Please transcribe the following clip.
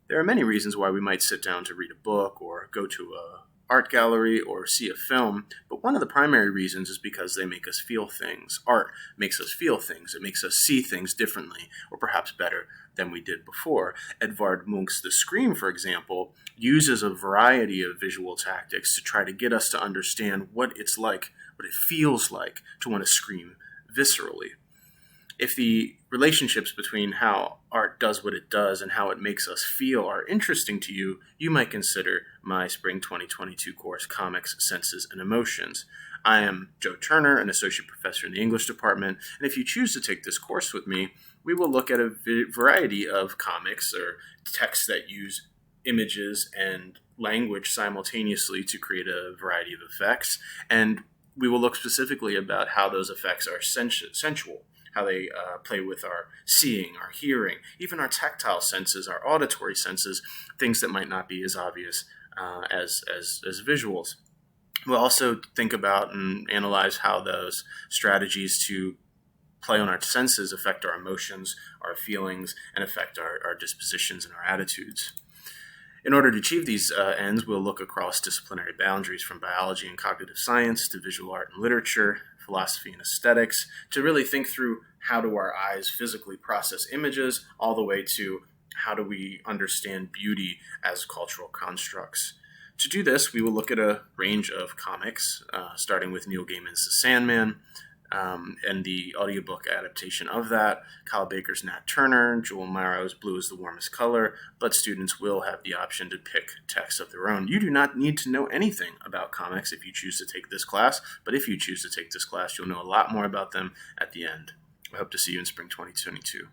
There are many reasons why we might sit down to read a book or go to a art gallery or see a film, but one of the primary reasons is because they make us feel things. Art makes us feel things. It makes us see things differently, or perhaps better than we did before. Edvard Munch's The Scream, for example, uses a variety of visual tactics to try to get us to understand what it's like, what it feels like to want to scream viscerally. If the relationships between how art does what it does and how it makes us feel are interesting to you, you might consider my Spring 2022 course, Comics, Senses, and Emotions. I am Joe Turner, an associate professor in the English department, and if you choose to take this course with me, we will look at a variety of comics or texts that use images and language simultaneously to create a variety of effects, and we will look specifically about how those effects are sensual, how they play with our seeing, our hearing, even our tactile senses, our auditory senses, things that might not be as obvious as visuals. We'll also think about and analyze how those strategies to play on our senses affect our emotions, our feelings, and affect our dispositions and our attitudes. In order to achieve these ends, we'll look across disciplinary boundaries from biology and cognitive science to visual art and literature, philosophy and aesthetics, to really think through how do our eyes physically process images, all the way to how do we understand beauty as cultural constructs. To do this, we will look at a range of comics, starting with Neil Gaiman's The Sandman, and the audiobook adaptation of that, Kyle Baker's Nat Turner, Joel Morrow's Blue is the Warmest Color, but students will have the option to pick texts of their own. You do not need to know anything about comics if you choose to take this class, but if you choose to take this class, you'll know a lot more about them at the end. I hope to see you in Spring 2022.